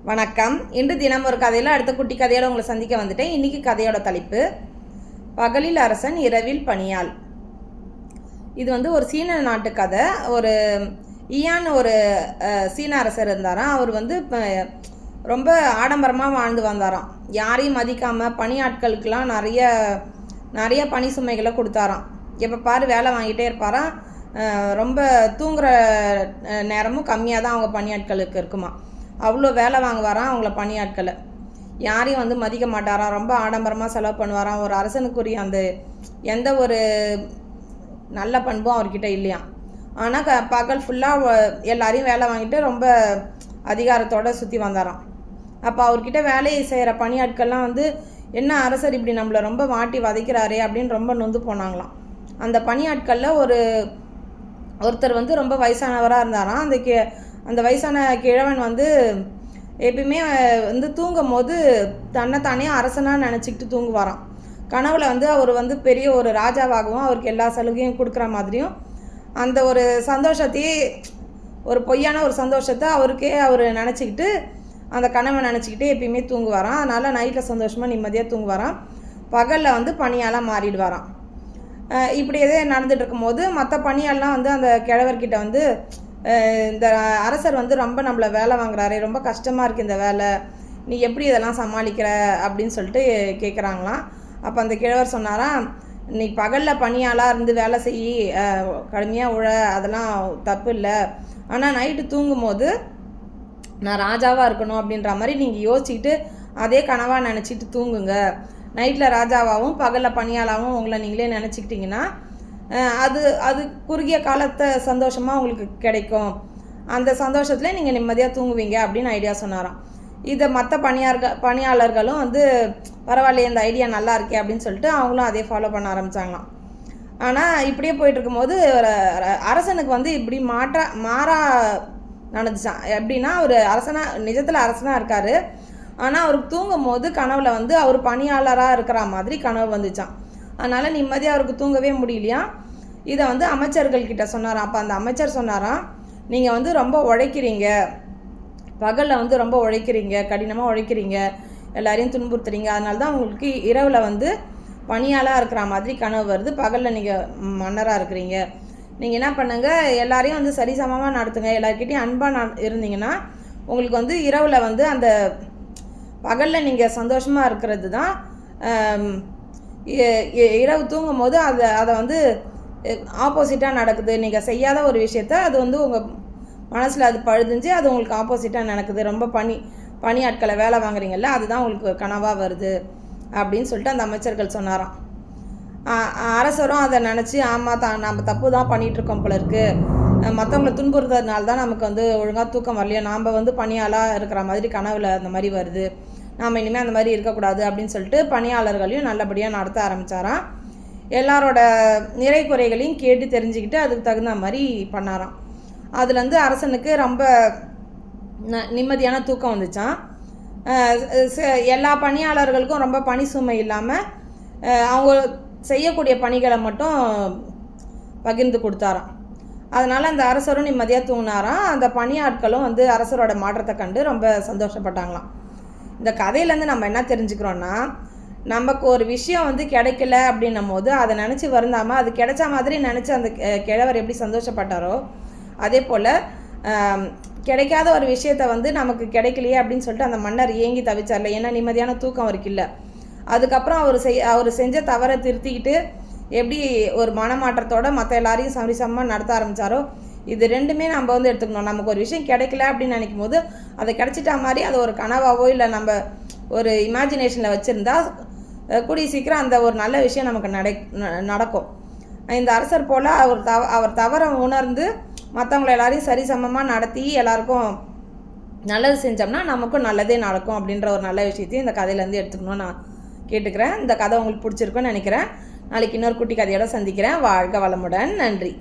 வணக்கம். இன்று தினம் ஒரு கதையில் அடுத்த குட்டி கதையோடு உங்களை சந்திக்க வந்துட்டேன். இன்றைக்கி கதையோட தலைப்பு பகலில் அரசன் இரவில் பணியாள். இது ஒரு சீன நாட்டு கதை. ஒரு ஈயான் ஒரு சீன அரசர் இருந்தாராம். அவர் ரொம்ப ஆடம்பரமாக வாழ்ந்து வந்தாராம். யாரையும் மதிக்காமல் பணியாட்களுக்கெல்லாம் நிறைய பணி சுமைகளை கொடுத்தாராம். எப்போ பாரு வேலை வாங்கிட்டே இருப்பாராம். ரொம்ப தூங்குகிற நேரமும் கம்மியாக தான் அவங்க பணியாட்களுக்கு இருக்குமா. அவ்வளோ வேலை வாங்குவாராம் அவங்கள பணியாட்களை. யாரையும் மதிக்க மாட்டாராம். ரொம்ப ஆடம்பரமாக செலவு பண்ணுவாராம். ஒரு அரசனுக்குரிய அந்த எந்த ஒரு நல்ல பண்பும் அவர்கிட்ட இல்லையா. ஆனால் பகல் ஃபுல்லாக எல்லாரையும் வேலை வாங்கிட்டு ரொம்ப அதிகாரத்தோடு சுற்றி வந்தாராம். அப்போ அவர்கிட்ட வேலையை செய்கிற பணியாட்கள்லாம் என்ன அரசர் இப்படி நம்மளை ரொம்ப மாட்டி வதைக்கிறாரே அப்படின்னு ரொம்ப நொந்து போனாங்களாம். அந்த பணியாட்களில் ஒருத்தர் ரொம்ப வயசானவராக இருந்தாராம். அந்த வயசான கிழவன் எப்பயுமே தூங்கும் போது தன்னைத்தானே அரசனாக நினச்சிக்கிட்டு தூங்குவாராம். கனவுல அவர் பெரிய ஒரு ராஜாவாகவும் அவருக்கு எல்லா சலுகையும் கொடுக்குற மாதிரியும் அந்த ஒரு சந்தோஷத்தையே ஒரு பொய்யான ஒரு சந்தோஷத்தை அவருக்கே அவர் நினச்சிக்கிட்டு அந்த கனவை நினச்சிக்கிட்டே எப்பயுமே தூங்குவாராம். அதனால் நைட்டில் சந்தோஷமாக நிம்மதியாக தூங்குவாராம். பகலில் பணியாலாம் மாறிடுவாராம். இப்படி எதே நடந்துகிட்டு இருக்கும்போது மற்ற பணியாலாம் அந்த கிழவர்கிட்ட இந்த அரசர் ரொம்ப நம்மளை வேலை வாங்குறாரு, ரொம்ப கஷ்டமாக இருக்குது இந்த வேலை, நீ எப்படி இதெல்லாம் சமாளிக்கிற அப்படின்னு சொல்லிட்டு கேட்குறாங்களாம். அப்போ அந்த கிழவர் சொன்னாராம், நீ பகலில் பணியாளாக இருந்து வேலை செய்யி கடுமையாக உழ, அதெல்லாம் தப்பு இல்லை. ஆனால் நைட்டு தூங்கும்போது நான் ராஜாவாக இருக்கணும் அப்படின்ற மாதிரி நீங்கள் யோசிச்சுக்கிட்டு அதே கனவாக நினச்சிட்டு தூங்குங்க. நைட்டில் ராஜாவாகவும் பகலில் பணியாளாகவும் உங்களை நீங்களே நினச்சிக்கிட்டிங்கன்னா அது குறுகிய காலத்தை சந்தோஷமாக உங்களுக்கு கிடைக்கும். அந்த சந்தோஷத்தில் நீங்கள் நிம்மதியாக தூங்குவீங்க அப்படின்னு ஐடியா சொன்னாராம். இதை மற்ற பணியாளர்களும் பரவாயில்லையே இந்த ஐடியா நல்லா இருக்கே அப்படின்னு சொல்லிட்டு அவங்களும் அதே ஃபாலோ பண்ண ஆரம்பித்தாங்களாம். ஆனால் இப்படியே போயிட்டு இருக்கும்போது அரசனுக்கு இப்படி மாறா நடந்துச்சான். எப்படின்னா ஒரு நிஜத்தில் அரசனாக இருக்கார். ஆனால் அவருக்கு தூங்கும் போது கனவுல அவர் பணியாளராக இருக்கிற மாதிரி கனவு வந்துச்சான். அதனால் நிம்மதியாக அவருக்கு தூங்கவே முடியலையா. இதை அமைச்சர்கள்கிட்ட சொன்னாராம். அப்போ அந்த அமைச்சர் சொன்னாராம், நீங்கள் ரொம்ப உழைக்கிறீங்க, பகலில் ரொம்ப உழைக்கிறீங்க, கடினமாக உழைக்கிறீங்க, எல்லாரையும் துன்புறுத்துறீங்க, அதனால தான் உங்களுக்கு இரவில் பணியாளாக இருக்கிற மாதிரி கனவு வருது. பகலில் நீங்கள் மன்னராக இருக்கிறீங்க. நீங்கள் என்ன பண்ணுங்கள், எல்லாரையும் சரிசமமாக நடத்துங்க, எல்லாருக்கிட்டையும் அன்பாக இருந்தீங்கன்னா உங்களுக்கு இரவில் அந்த பகலில் நீங்கள் சந்தோஷமாக இருக்கிறது தான் இரவு தூங்கும் போது அதை ஆப்போசிட்டாக நடக்குது. நீங்கள் செய்யாத ஒரு விஷயத்த அது உங்கள் மனசில் அது பழுதுஞ்சு அது உங்களுக்கு ஆப்போசிட்டாக நடக்குது. ரொம்ப பணியாட்களை வேலை வாங்குறீங்கல்ல, அதுதான் உங்களுக்கு கனவாக வருது அப்படின்னு சொல்லிட்டு அந்த அமைச்சர்கள் சொன்னாராம். அரசரும் அதை நினச்சி ஆமாம் நம்ம தப்பு தான் பண்ணிகிட்ருக்கோம் போல இருக்குது, மற்றவங்களை துன்புறுறதுனால தான் நமக்கு ஒழுங்காக தூக்கம் வரலையா, நாம் பணியாளாக இருக்கிற மாதிரி கனவில் அந்த மாதிரி வருது, நாம் இனிமேல் அந்த மாதிரி இருக்கக்கூடாது அப்படின்னு சொல்லிட்டு பணியாளர்களையும் நல்லபடியாக நடத்த ஆரம்பித்தாராம். எல்லாரோட நிறை குறைகளையும் கேட்டு தெரிஞ்சுக்கிட்டு அதுக்கு தகுந்த மாதிரி பண்ணாராம். அதுலேருந்து அரசனுக்கு ரொம்ப நிம்மதியான தூக்கம் வந்துச்சான். எல்லா பணியாளர்களுக்கும் ரொம்ப பணி சுமை இல்லாமல் அவங்க செய்யக்கூடிய பணிகளை மட்டும் பகிர்ந்து கொடுத்தாராம். அதனால் அந்த அரசரும் நிம்மதியாக தூங்கினாராம். அந்த பணியாட்களும் அரசரோட மாற்றத்தை கண்டு ரொம்ப சந்தோஷப்பட்டாங்களாம். இந்த கதையிலேருந்து நம்ம என்ன தெரிஞ்சுக்கிறோன்னா, நமக்கு ஒரு விஷயம் கிடைக்கல அப்படின்னும் போது அதை நினச்சி வருந்தாமல் அது கிடைச்ச மாதிரி நினச்சி அந்த கிழவர் எப்படி சந்தோஷப்பட்டாரோ அதே போல் கிடைக்காத ஒரு விஷயத்தை நமக்கு கிடைக்கலையே அப்படின்னு சொல்லிட்டு அந்த மன்னர் ஏங்கி தவிச்சார்ல. ஏன்னா நிம்மதியான தூக்கம் அவருக்கு இல்லை. அதுக்கப்புறம் அவர் செஞ்ச தவறை திருத்திக்கிட்டு எப்படி ஒரு மனமாற்றத்தோடு மற்ற எல்லாரையும் சரிசமமாக நடத்த ஆரம்பித்தாரோ, இது ரெண்டுமே நம்ம எடுத்துக்கணும். நமக்கு ஒரு விஷயம் கிடைக்கல அப்படின்னு நினைக்கும் போது அதை கிடைச்சிட்டா மாதிரி அது ஒரு கனவாவோ இல்லை நம்ம ஒரு இமேஜினேஷனில் வச்சுருந்தா கூடிய சீக்கிரம் அந்த ஒரு நல்ல விஷயம் நமக்கு நடக்கும். இந்த அரசர் போல் அவர் தவறை உணர்ந்து மற்றவங்களை எல்லாரையும் சரிசமமாக நடத்தி எல்லாருக்கும் நல்லது செஞ்சோம்னா நமக்கும் நல்லதே நடக்கும் அப்படின்ற ஒரு நல்ல விஷயத்தையும் இந்த கதையிலேருந்து எடுத்துக்கணும்னு நான் கேட்டுக்கிறேன். இந்த கதை உங்களுக்கு பிடிச்சிருக்குன்னு நினைக்கிறேன். நாளைக்கு இன்னொரு குட்டி கதையோடு சந்திக்கிறேன். வாழ்க வளமுடன். நன்றி.